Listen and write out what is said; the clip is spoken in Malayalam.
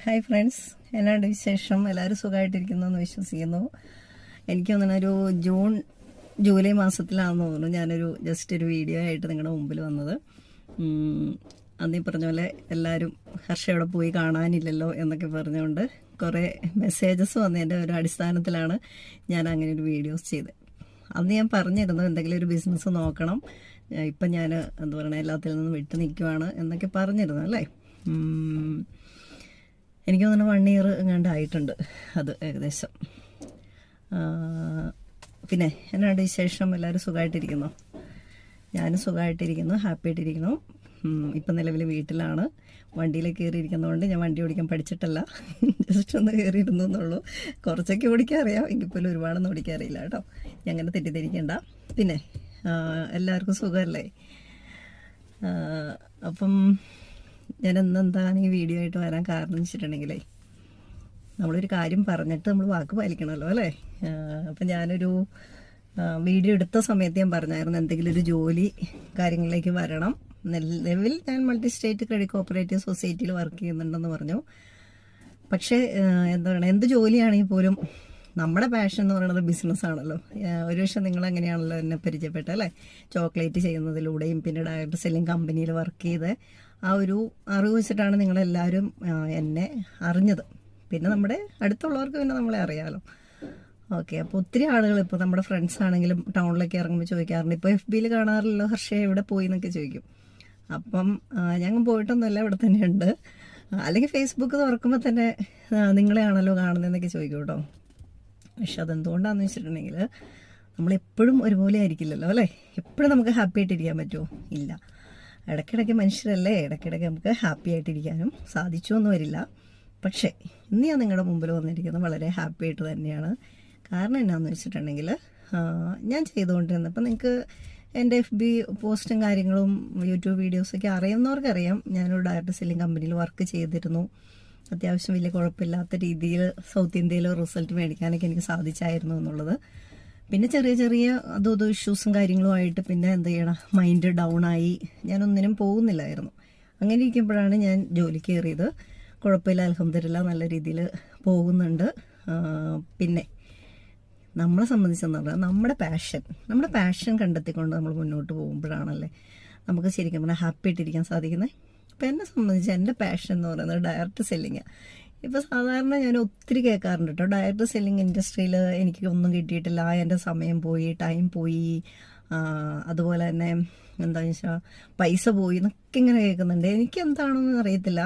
ഹായ് ഫ്രണ്ട്സ്, എന്നാണ്ട് വിശേഷം? എല്ലാവരും സുഖമായിട്ടിരിക്കുന്നു എന്ന് വിശ്വസിക്കുന്നു. എനിക്ക് തോന്നുന്നു ജൂൺ ജൂലൈ മാസത്തിലാണെന്ന് തോന്നുന്നു ഞാനൊരു ജസ്റ്റ് ഒരു വീഡിയോ ആയിട്ട് നിങ്ങളുടെ മുമ്പിൽ വന്നത്. അന്നീ പറഞ്ഞ പോലെ എല്ലാവരും ഹർഷയോടെ പോയി കാണാനില്ലല്ലോ എന്നൊക്കെ പറഞ്ഞുകൊണ്ട് കുറേ മെസ്സേജസ് വന്നതിൻ്റെ ഒരു അടിസ്ഥാനത്തിലാണ് ഞാൻ അങ്ങനെ ഒരു വീഡിയോസ് ചെയ്തത്. അന്ന് ഞാൻ പറഞ്ഞിരുന്നു എന്തെങ്കിലും ഒരു ബിസിനസ് നോക്കണം, ഇപ്പം ഞാൻ എന്താ പറയുക എല്ലാത്തിൽ നിന്നും വിട്ടു നിൽക്കുവാണ് എന്നൊക്കെ പറഞ്ഞിരുന്നു അല്ലേ. എനിക്ക് തോന്നുന്നു 1 ഇയർ എങ്ങാണ്ടായിട്ടുണ്ട് അത് ഏകദേശം. പിന്നെ എന്നാണ്ട് വിശേഷം? എല്ലാവരും സുഖമായിട്ടിരിക്കുന്നു? ഞാനും സുഖമായിട്ടിരിക്കുന്നു, ഹാപ്പി ആയിട്ടിരിക്കുന്നു. ഇപ്പം നിലവിൽ വീട്ടിലാണ്. വണ്ടിയിൽ കയറിയിരിക്കുന്നതുകൊണ്ട് ഞാൻ വണ്ടി ഓടിക്കാൻ പഠിച്ചിട്ടല്ല, ജസ്റ്റ് ഒന്ന് കയറിയിരുന്നു എന്നുള്ളൂ. കുറച്ചൊക്കെ ഓടിക്കാൻ അറിയാം, എങ്കിൽ പോലും ഒരുപാടൊന്നും ഓടിക്കാൻ അറിയില്ല കേട്ടോ. ഞാൻ അങ്ങനെ തെറ്റിദ്ധരിക്കണ്ട. പിന്നെ എല്ലാവർക്കും സുഖമല്ലേ? അപ്പം ഞാൻ എന്താണ് ഈ വീഡിയോ ആയിട്ട് വരാൻ കാരണം എന്ന് വെച്ചിട്ടുണ്ടെങ്കിലേ, നമ്മളൊരു കാര്യം പറഞ്ഞിട്ട് നമ്മൾ വാക്ക് പാലിക്കണമല്ലോ അല്ലേ. അപ്പം ഞാനൊരു വീഡിയോ എടുത്ത സമയത്ത് ഞാൻ പറഞ്ഞായിരുന്നു എന്തെങ്കിലും ഒരു ജോലി കാര്യങ്ങളിലേക്ക് വരണം. നിലവിൽ ഞാൻ മൾട്ടി സ്റ്റേറ്റ് ക്രെഡിറ്റ് കോപ്പറേറ്റീവ് സൊസൈറ്റിയിൽ വർക്ക് ചെയ്യുന്നുണ്ടെന്ന് പറഞ്ഞു. പക്ഷേ എന്താ പറയുക, എന്ത് ജോലിയാണെങ്കിൽ പോലും നമ്മുടെ പാഷൻ എന്ന് പറയുന്നത് ബിസിനസ്സാണല്ലോ. ഒരു പക്ഷേ നിങ്ങളെങ്ങനെയാണല്ലോ എന്നെ പരിചയപ്പെട്ടത് അല്ലേ, ചോക്ലേറ്റ് ചെയ്യുന്നതിലൂടെയും പിന്നെ ഡയറക്റ്റ് സെല്ലിംഗ് കമ്പനിയിൽ വർക്ക് ചെയ്ത് ആ ഒരു അറിവ് വെച്ചിട്ടാണ് നിങ്ങളെല്ലാവരും എന്നെ അറിഞ്ഞത്. പിന്നെ നമ്മുടെ അടുത്തുള്ളവർക്ക് പിന്നെ നമ്മളെ അറിയാമല്ലോ. ഓക്കെ, അപ്പോൾ ഒത്തിരി ആളുകൾ ഇപ്പോൾ നമ്മുടെ ഫ്രണ്ട്സ് ആണെങ്കിലും ടൗണിലൊക്കെ ഇറങ്ങുമ്പോൾ ചോദിക്കാറുണ്ട്, ഇപ്പോൾ FBയിൽ കാണാറില്ലല്ലോ ഹർഷയെ എവിടെ പോയി എന്നൊക്കെ ചോദിക്കും. അപ്പം ഞങ്ങൾ പോയിട്ടൊന്നുമല്ല, ഇവിടെ തന്നെയുണ്ട്. അല്ലെങ്കിൽ ഫേസ്ബുക്ക് തുറക്കുമ്പോൾ തന്നെ നിങ്ങളെയാണല്ലോ കാണുന്നതെന്നൊക്കെ ചോദിക്കും കേട്ടോ. പക്ഷെ അതെന്തുകൊണ്ടാണെന്ന് വെച്ചിട്ടുണ്ടെങ്കിൽ നമ്മളെപ്പോഴും ഒരുപോലെ ആയിരിക്കില്ലല്ലോ അല്ലേ. എപ്പോഴും നമുക്ക് ഹാപ്പി ആയിട്ടിരിക്കാൻ പറ്റുമോ? ഇല്ല. ഇടയ്ക്കിടയ്ക്ക് മനുഷ്യരല്ലേ, ഇടയ്ക്കിടയ്ക്ക് നമുക്ക് ഹാപ്പി ആയിട്ടിരിക്കാനും സാധിച്ചുവെന്ന് വരില്ല. പക്ഷേ ഇന്ന് ഞാൻ നിങ്ങളുടെ മുമ്പിൽ വന്നിരിക്കുന്നത് വളരെ ഹാപ്പി ആയിട്ട് തന്നെയാണ്. കാരണം എന്നാന്ന് വെച്ചിട്ടുണ്ടെങ്കിൽ ഞാൻ ചെയ്തുകൊണ്ടിരുന്നപ്പോൾ നിങ്ങൾക്ക് എൻ്റെ FB പോസ്റ്റും കാര്യങ്ങളും യൂട്യൂബ് വീഡിയോസൊക്കെ അറിയുന്നവർക്കറിയാം. ഞാനൊരു ഡയറക്റ്റ് സെല്ലിംഗ് കമ്പനിയിൽ വർക്ക് ചെയ്തിരുന്നു. അത്യാവശ്യം വലിയ കുഴപ്പമില്ലാത്ത രീതിയിൽ സൗത്ത് ഇന്ത്യയിൽ റിസൾട്ട് മേടിക്കാനൊക്കെ എനിക്ക് സാധിച്ചായിരുന്നു എന്നുള്ളത്. പിന്നെ ചെറിയ ചെറിയ അതോ ഇഷ്യൂസും കാര്യങ്ങളുമായിട്ട് പിന്നെ എന്ത് ചെയ്യണം, മൈൻഡ് ഡൗൺ ആയി ഞാനൊന്നിനും പോകുന്നില്ലായിരുന്നു. അങ്ങനെ ഇരിക്കുമ്പോഴാണ് ഞാൻ ജോലിക്ക് കയറിയത്. കുഴപ്പമില്ല, അൽഹംദുലില്ലാ നല്ല രീതിയിൽ പോകുന്നുണ്ട്. പിന്നെ നമ്മളെ സംബന്ധിച്ചെന്ന് പറഞ്ഞാൽ നമ്മുടെ പാഷൻ കണ്ടെത്തിക്കൊണ്ട് നമ്മൾ മുന്നോട്ട് പോകുമ്പോഴാണല്ലേ നമുക്ക് ശരിക്കും പറഞ്ഞാൽ ഹാപ്പി ആയിട്ടിരിക്കാൻ സാധിക്കുന്നത്. അപ്പോൾ എന്നെ സംബന്ധിച്ച് എൻ്റെ പാഷൻ എന്ന് പറയുന്നത് ഡയറക്റ്റ് സെല്ലിങ്ങാണ്. ഇപ്പോൾ സാധാരണ ഞാൻ ഒത്തിരി കേൾക്കാറുണ്ട് കേട്ടോ, ഡയറക്റ്റ് സെല്ലിംഗ് ഇൻഡസ്ട്രിയിൽ എനിക്ക് ഒന്നും കിട്ടിയിട്ടില്ല, എൻ്റെ സമയം പോയി, ടൈം പോയി, അതുപോലെ തന്നെ എന്താണെന്ന് വെച്ചാൽ പൈസ പോയി എന്നൊക്കെ ഇങ്ങനെ കേൾക്കുന്നുണ്ട്. എനിക്ക് എന്താണെന്ന് അറിയത്തില്ല.